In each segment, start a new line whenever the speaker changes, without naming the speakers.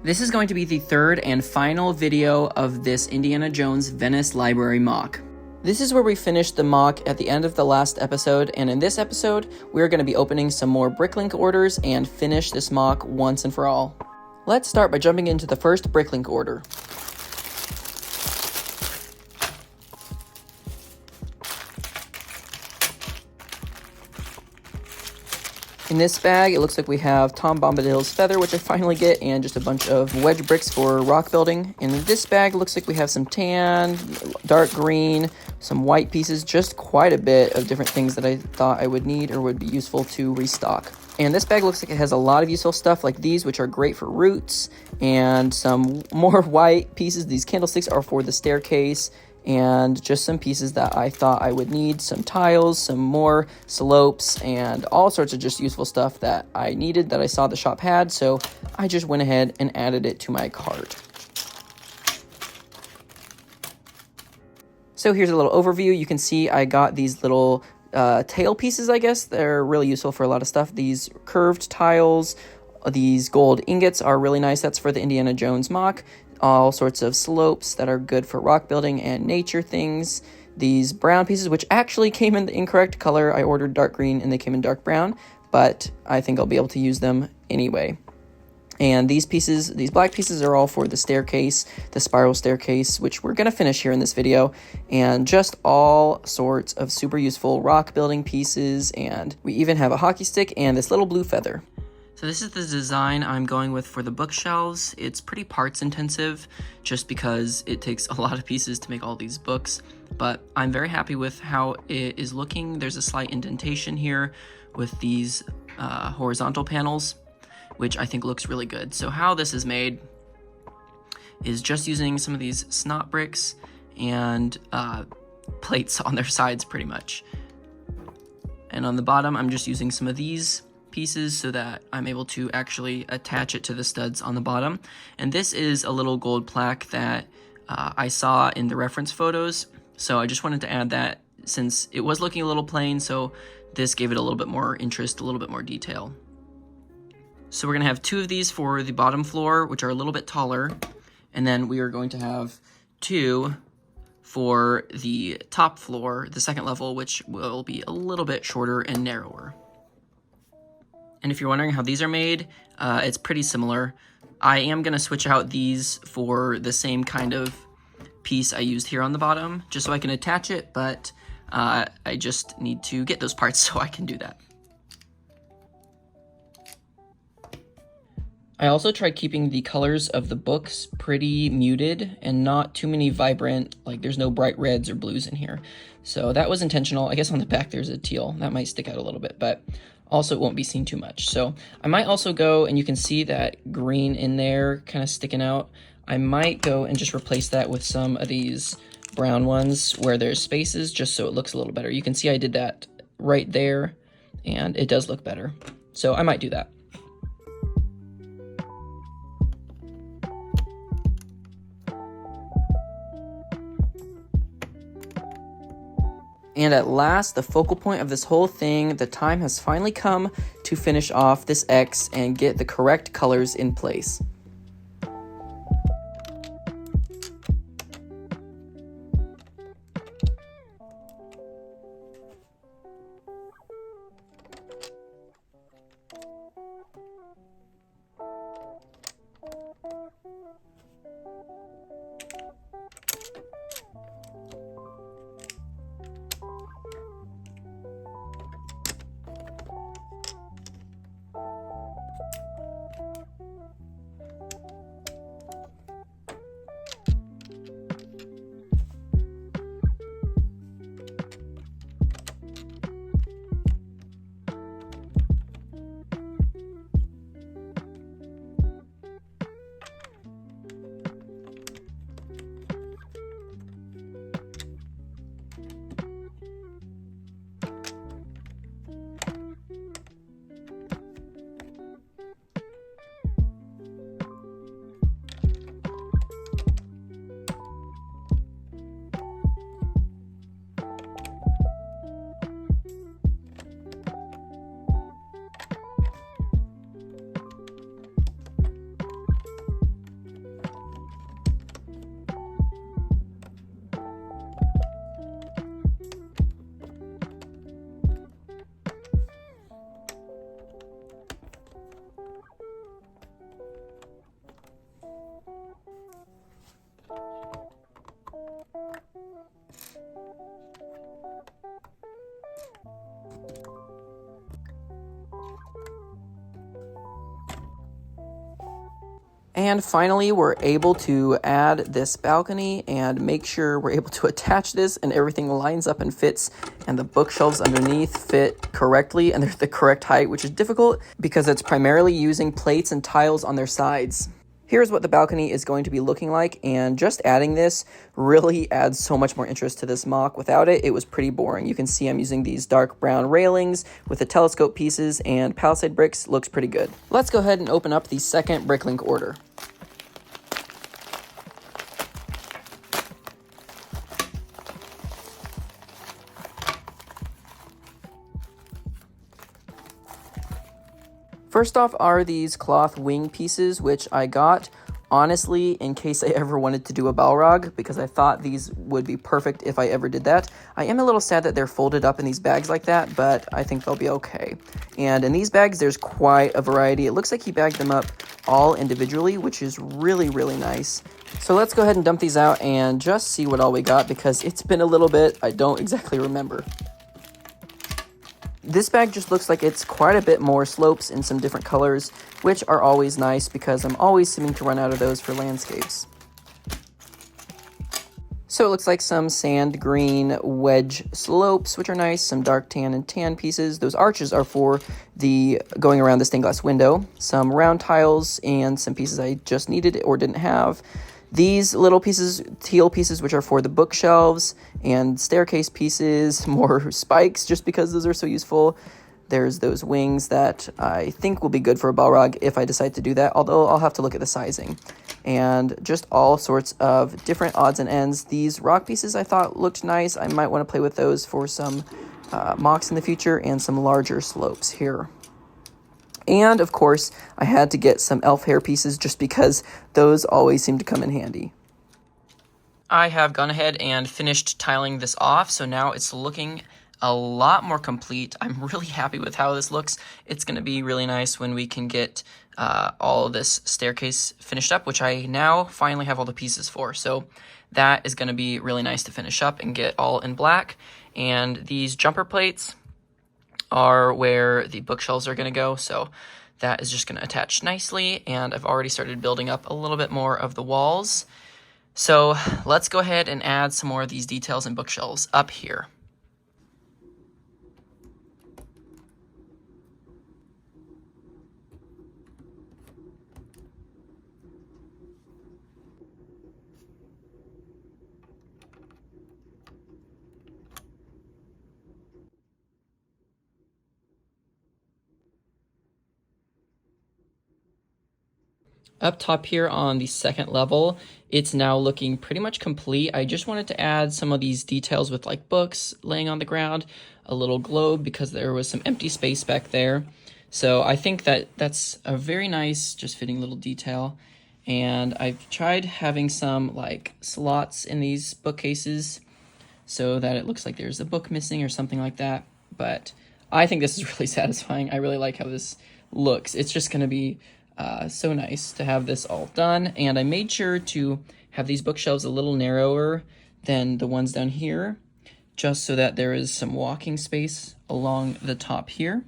This is going to be the third and final video of this Indiana Jones Venice Library MOC. This is where we finished the MOC at the end of the last episode, and in this episode, we're going to be opening some more bricklink orders and finish this MOC once and for all. Let's start by jumping into the first bricklink order. In this bag, it looks like we have Tom Bombadil's feather, which I finally get, and just a bunch of wedge bricks for rock building. And in this bag, it looks like we have some tan, dark green, some white pieces, just quite a bit of different things that I thought I would need or would be useful to restock. And this bag looks like it has a lot of useful stuff like these, which are great for roots, and some more white pieces. These candlesticks are for the staircase, and just some pieces that I thought I would need, some tiles, some more slopes, and all sorts of just useful stuff that I needed that I saw the shop had, so I just went ahead and added it to my cart. So here's a little overview. You can see I got these little tail pieces, I guess. They're really useful for a lot of stuff. These curved tiles, these gold ingots are really nice. That's for the Indiana Jones MOC. All sorts of slopes that are good for rock building and nature things. These brown pieces, which actually came in the incorrect color. I ordered dark green and they came in dark brown, but I think I'll be able to use them anyway. And these pieces, these black pieces, are all for the staircase, the spiral staircase, which we're going to finish here in this video, and just all sorts of super useful rock building pieces, and we even have a hockey stick and this little blue feather. So this is the design I'm going with for the bookshelves. It's pretty parts intensive just because it takes a lot of pieces to make all these books, but I'm very happy with how it is looking. There's a slight indentation here with these horizontal panels, which I think looks really good. So how this is made is just using some of these snot bricks and plates on their sides pretty much. And on the bottom, I'm just using some of these pieces so that I'm able to actually attach it to the studs on the bottom. And this is a little gold plaque that I saw in the reference photos. So I just wanted to add that since it was looking a little plain, so this gave it a little bit more interest, a little bit more detail. So we're gonna have two of these for the bottom floor, which are a little bit taller. And then we are going to have two for the top floor, the second level, which will be a little bit shorter and narrower. And if you're wondering how these are made, it's pretty similar. I am going to switch out these for the same kind of piece I used here on the bottom, just so I can attach it, but I just need to get those parts so I can do that. I also tried keeping the colors of the books pretty muted and not too many vibrant, like there's no bright reds or blues in here. So that was intentional. I guess on the back there's a teal. That might stick out a little bit, but also it won't be seen too much. So I might also go, and you can see that green in there kind of sticking out. I might go and just replace that with some of these brown ones where there's spaces, just so it looks a little better. You can see I did that right there, and it does look better. So I might do that. And at last, the focal point of this whole thing, the time has finally come to finish off this X and get the correct colors in place. And finally, we're able to add this balcony and make sure we're able to attach this and everything lines up and fits, and the bookshelves underneath fit correctly and they're the correct height, which is difficult because it's primarily using plates and tiles on their sides. Here's what the balcony is going to be looking like, and just adding this really adds so much more interest to this MOC. Without it, it was pretty boring. You can see I'm using these dark brown railings with the telescope pieces, and palisade bricks looks pretty good. Let's go ahead and open up the second bricklink order. First off are these cloth wing pieces, which I got, honestly, in case I ever wanted to do a Balrog, because I thought these would be perfect if I ever did that. I am a little sad that they're folded up in these bags like that, but I think they'll be okay. And in these bags, there's quite a variety. It looks like he bagged them up all individually, which is really, really nice. So let's go ahead and dump these out and just see what all we got, because it's been a little bit. I don't exactly remember. This bag just looks like it's quite a bit more slopes in some different colors, which are always nice because I'm always seeming to run out of those for landscapes. So it looks like some sand green wedge slopes, which are nice, some dark tan and tan pieces. Those arches are for the going around the stained glass window. Some round tiles and some pieces I just needed or didn't have. These little pieces, teal pieces, which are for the bookshelves, and staircase pieces, more spikes just because those are so useful. There's those wings that I think will be good for a Balrog if I decide to do that, although I'll have to look at the sizing. And just all sorts of different odds and ends. These rock pieces I thought looked nice. I might want to play with those for some MOCs in the future, and some larger slopes here. And, of course, I had to get some elf hair pieces just because those always seem to come in handy. I have gone ahead and finished tiling this off, so now it's looking a lot more complete. I'm really happy with how this looks. It's going to be really nice when we can get all of this staircase finished up, which I now finally have all the pieces for. So that is going to be really nice to finish up and get all in black. And these jumper plates are where the bookshelves are going to go, so that is just going to attach nicely, and I've already started building up a little bit more of the walls. So let's go ahead and add some more of these details and bookshelves up here. Up top here on the second level, it's now looking pretty much complete. I just wanted to add some of these details with like books laying on the ground, a little globe because there was some empty space back there. So I think that that's a very nice, just fitting little detail. And I've tried having some like slots in these bookcases so that it looks like there's a book missing or something like that. But I think this is really satisfying. I really like how this looks. It's just going to be so nice to have this all done. And I made sure to have these bookshelves a little narrower than the ones down here, just so that there is some walking space along the top here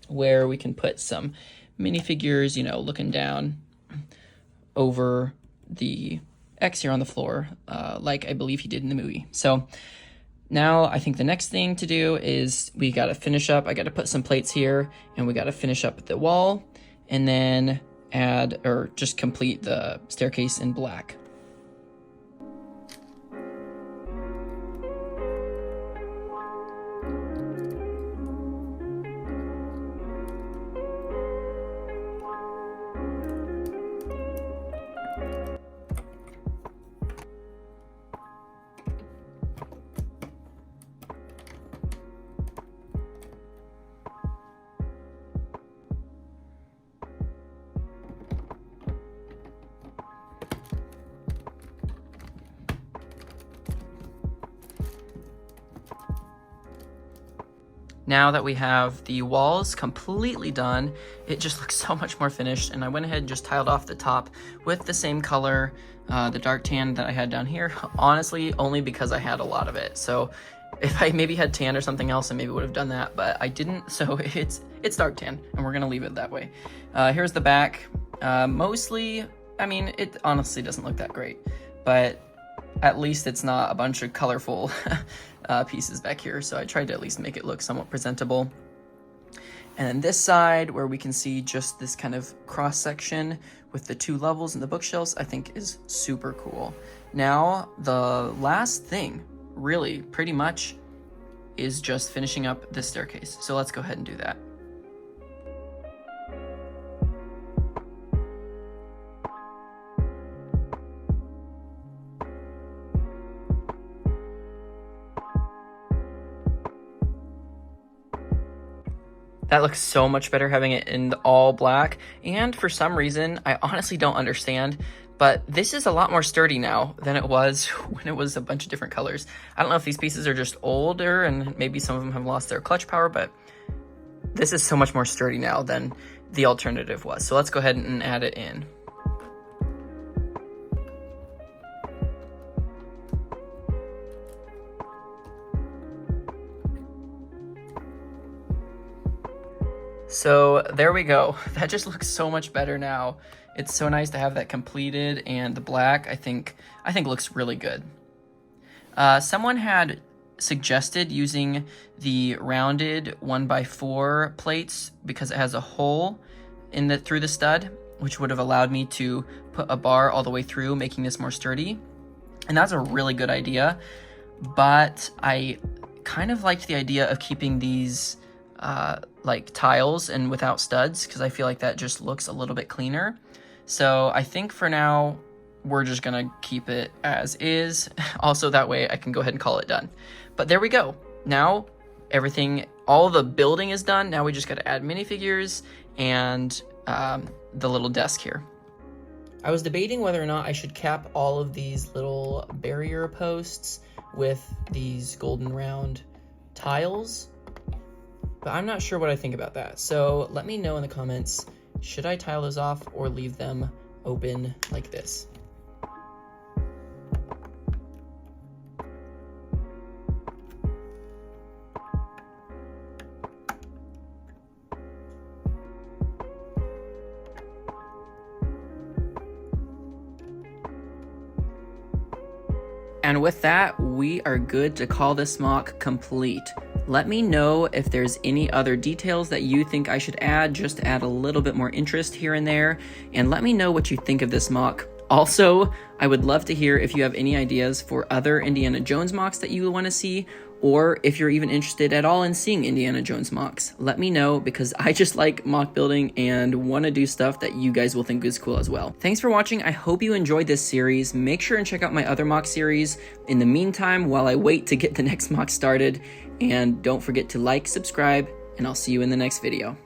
where we can put some minifigures, you know, looking down over the X here on the floor, like I believe he did in the movie. So now I think the next thing to do is we got to finish up. I got to put some plates here, and we got to finish up the wall, and then add or just complete the staircase in black. Now that we have the walls completely done, it just looks so much more finished, and I went ahead and just tiled off the top with the same color, the dark tan that I had down here, honestly, only because I had a lot of it. So if I maybe had tan or something else, I maybe would have done that, but I didn't, so it's dark tan, and we're gonna leave it that way. Here's the back. Mostly I mean, it honestly doesn't look that great, but at least it's not a bunch of colorful pieces back here, so I tried to at least make it look somewhat presentable. And then this side, where we can see just this kind of cross section with the 2 levels and the bookshelves, I think is super cool. Now, the last thing, really, pretty much, is just finishing up this staircase. So let's go ahead and do that. That looks so much better having it in all black, and for some reason, I honestly don't understand, but this is a lot more sturdy now than it was when it was a bunch of different colors. I don't know if these pieces are just older and maybe some of them have lost their clutch power, but this is so much more sturdy now than the alternative was. So let's go ahead and add it in. So there we go. That just looks so much better now. It's so nice to have that completed, and the black I think looks really good. Someone had suggested using the rounded 1x4 plates because it has a hole in through the stud, which would have allowed me to put a bar all the way through, making this more sturdy. And that's a really good idea, but I kind of liked the idea of keeping these like tiles and without studs, because I feel like that just looks a little bit cleaner. So I think for now we're just gonna keep it as is. Also, that way I can go ahead and call it done. But there we go. Now everything, all the building is done. Now we just gotta add minifigures and the little desk here. I was debating whether or not I should cap all of these little barrier posts with these golden round tiles, but I'm not sure what I think about that. So let me know in the comments, should I tile those off or leave them open like this? And with that, we are good to call this MOC complete. Let me know if there's any other details that you think I should add, just to add a little bit more interest here and there, and let me know what you think of this MOC. Also, I would love to hear if you have any ideas for other Indiana Jones MOCs that you want to see, or if you're even interested at all in seeing Indiana Jones MOCs. Let me know, because I just like MOC building and want to do stuff that you guys will think is cool as well. Thanks for watching. I hope you enjoyed this series. Make sure and check out my other MOC series in the meantime while I wait to get the next MOC started. And don't forget to like, subscribe, and I'll see you in the next video.